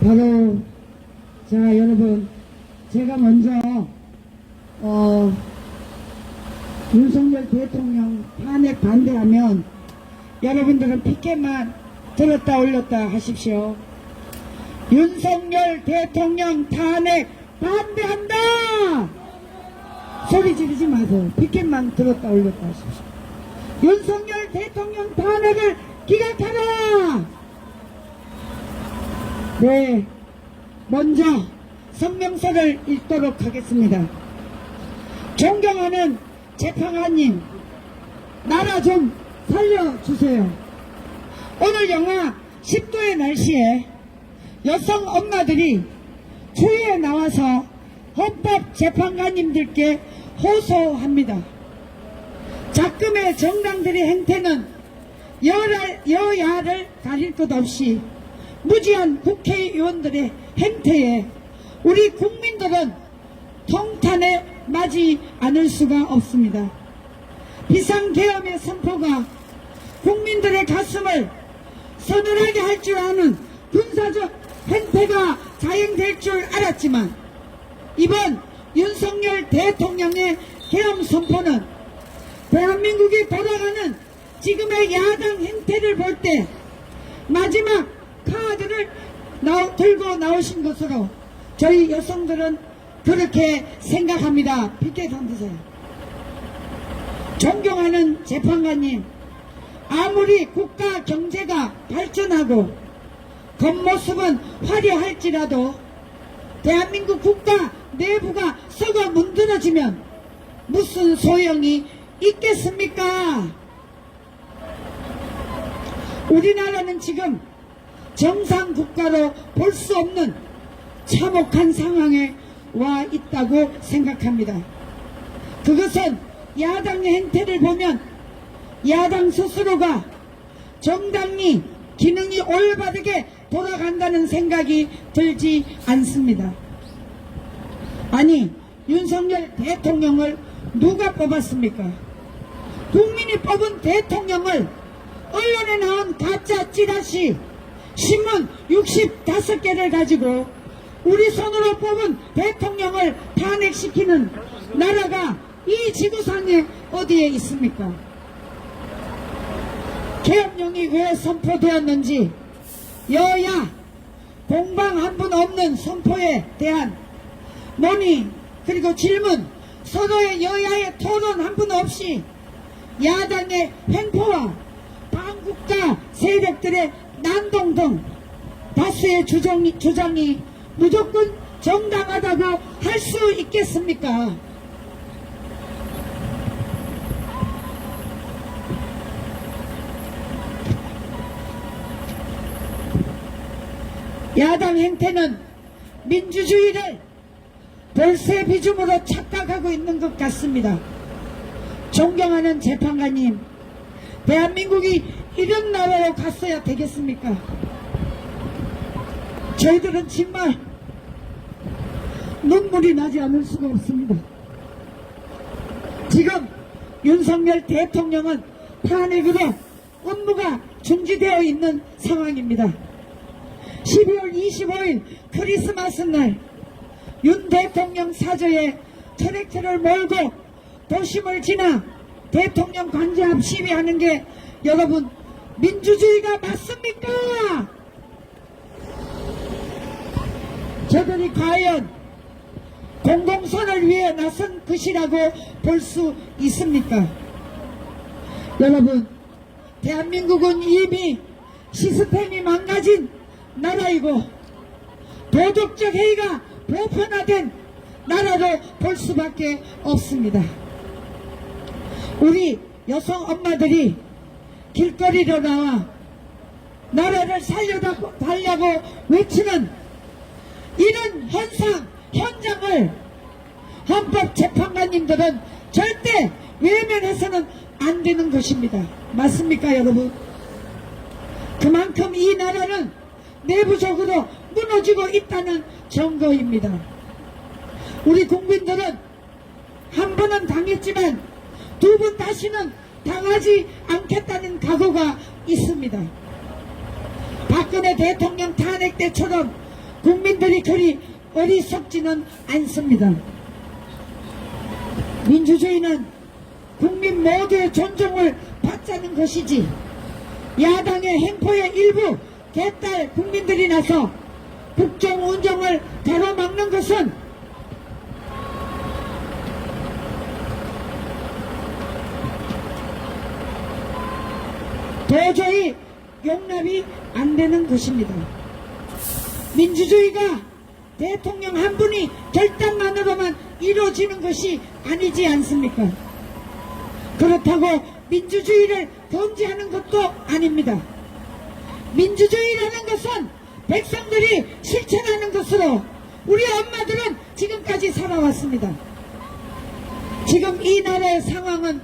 바로 자 여러분, 제가 먼저 윤석열 대통령 탄핵 반대하면 여러분들은 피켓만 들었다 올렸다 하십시오. 윤석열 대통령 탄핵 반대한다! 소리 지르지 마세요. 피켓만 들었다 올렸다 하십시오. 윤석열 대통령 탄핵을 기각하라! 네, 먼저 성명서를 읽도록 하겠습니다. 존경하는 재판관님, 나라 좀 살려주세요. 오늘 영하 10도의 날씨에 여성 엄마들이 추위에 나와서 헌법재판관님들께 호소합니다. 작금의 정당들의 행태는 여야를 가릴 것 없이 무지한 국회의원들의 행태에 우리 국민들은 통탄에 맞지 않을 수가 없습니다. 비상계엄의 선포가 국민들의 가슴을 서늘하게 할 줄 아는 군사적 행태가 자행될 줄 알았지만 이번 윤석열 대통령의 계엄 선포는 대한민국이 돌아가는 지금의 야당 행태를 볼 때 마지막 카드를 들고 나오신 것으로 저희 여성들은 그렇게 생각합니다. 피켓 흔드세요. 존경하는 재판관님, 아무리 국가 경제가 발전하고 겉모습은 화려할지라도 대한민국 국가 내부가 썩어 문드러지면 무슨 소용이 있겠습니까? 우리나라는 지금 정상국가로 볼 수 없는 참혹한 상황에 와 있다고 생각합니다. 그것은 야당의 행태를 보면 야당 스스로가 정당이 기능이 올바르게 돌아간다는 생각이 들지 않습니다. 아니, 윤석열 대통령을 누가 뽑았습니까? 국민이 뽑은 대통령을 언론에 나온 가짜 찌라시 신문 65개를 가지고 우리 손으로 뽑은 대통령을 탄핵시키는 나라가 이 지구상에 어디에 있습니까? 계엄령이 왜 선포되었는지 여야 공방 한 분 없는 선포에 대한 논의 그리고 질문, 서로의 여야의 토론 한 분 없이 야당의 횡포와 반국가 세력들의 난동 등 다수의 주장이 무조건 정당하다고 할 수 있겠습니까? 야당 행태는 민주주의를 벌새 비중으로 착각하고 있는 것 같습니다. 존경하는 재판관님, 대한민국이 이런 나라로 갔어야 되겠습니까? 저희들은 정말 눈물이 나지 않을 수가 없습니다. 지금 윤석열 대통령은 탄핵으로 업무가 중지되어 있는 상황입니다. 12월 25일 크리스마스 날 윤 대통령 사저에 트랙터를 몰고 도심을 지나 대통령 관제 앞 시위하는 게 여러분 민주주의가 맞습니까? 저들이 과연 공공선을 위해 나선 것이라고 볼 수 있습니까? 여러분, 대한민국은 이미 시스템이 망가진 나라이고 도덕적 해이가 보편화된 나라로 볼 수밖에 없습니다. 우리 여성 엄마들이 길거리로 나와 나라를 살려달라고 외치는 이런 현장을 헌법재판관님들은 절대 외면해서는 안 되는 것입니다. 맞습니까, 여러분? 그만큼 이 나라는 내부적으로 무너지고 있다는 증거입니다. 우리 국민들은 한 번은 당했지만 두 번 다시는 당하지 않겠다는 각오가 있습니다. 박근혜 대통령 탄핵 때처럼 국민들이 그리 어리석지는 않습니다. 민주주의는 국민 모두의 존중을 받자는 것이지, 야당의 행포에 일부 개딸 국민들이 나서 국정 운영을 가로막는 것은 도저히 용납이 안 되는 것입니다. 민주주의가 대통령 한 분이 결단만으로만 이루어지는 것이 아니지 않습니까? 그렇다고 민주주의를 금지하는 것도 아닙니다. 민주주의라는 것은 백성들이 실천하는 것으로 우리 엄마들은 지금까지 살아왔습니다. 지금 이 나라의 상황은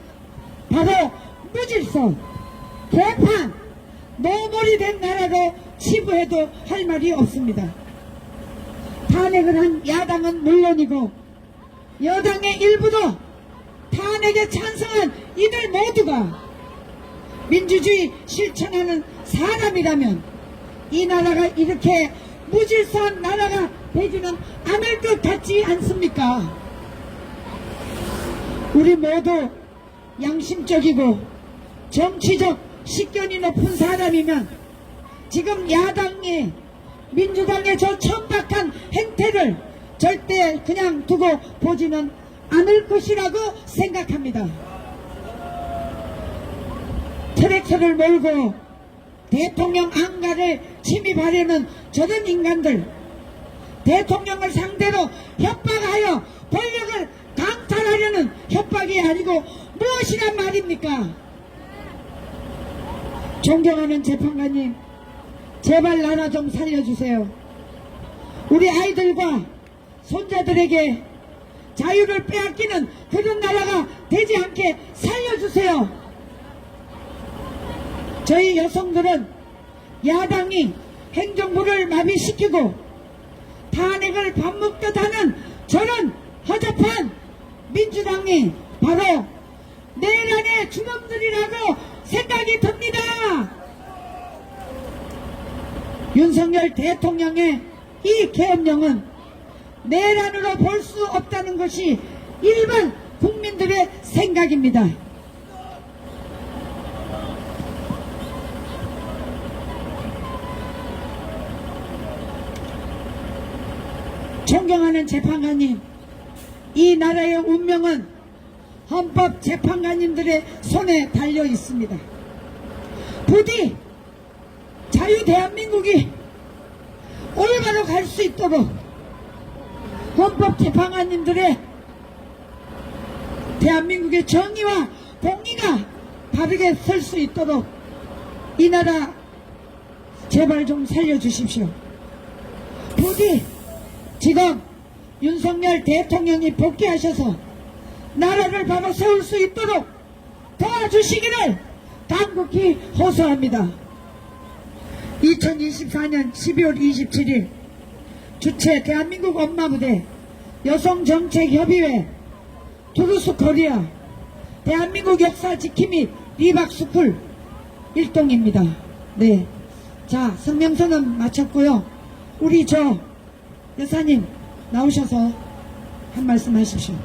바로 무질서, 개판, 노몰이 된 나라로 치부해도 할 말이 없습니다. 탄핵을 한 야당은 물론이고 여당의 일부도 탄핵에 찬성한 이들 모두가 민주주의 실천하는 사람이라면 이 나라가 이렇게 무질서한 나라가 되지는 않을 것 같지 않습니까? 우리 모두 양심적이고 정치적 식견이 높은 사람이면 지금 야당이 민주당의 저 천박한 행태를 절대 그냥 두고 보지는 않을 것이라고 생각합니다. 트랙터를 몰고 대통령 안가를 침입하려는 저런 인간들, 대통령을 상대로 협박하여 권력을 강탈하려는 협박이 아니고 무엇이란 말입니까? 존경하는 재판관님, 제발 나라 좀 살려주세요. 우리 아이들과 손자들에게 자유를 빼앗기는 그런 나라가 되지 않게 살려주세요. 저희 여성들은 야당이 행정부를 마비시키고 탄핵을 밥 먹듯 하는 저런 허접한 민주당이 바로 내란의 주범들이라고 생각이 듭니다. 윤석열 대통령의 이 계엄령은 내란으로 볼 수 없다는 것이 일반 국민들의 생각입니다. 존경하는 재판관님, 이 나라의 운명은 헌법재판관님들의 손에 달려 있습니다. 부디 자유 대한민국이 올바로 갈 수 있도록 헌법재판관님들의 대한민국의 정의와 공의가 바르게 설 수 있도록 이 나라 제발 좀 살려주십시오. 부디 지금 윤석열 대통령이 복귀하셔서 나라를 바로 세울 수 있도록 도와주시기를 간곡히 호소합니다. 2024년 12월 27일 주최 대한민국 엄마부대 여성정책협의회 투르스 코리아 대한민국 역사 지킴이 리박스쿨 일동입니다. 네, 자, 성명서는 마쳤고요. 우리 저 여사님 나오셔서 한 말씀 하십시오.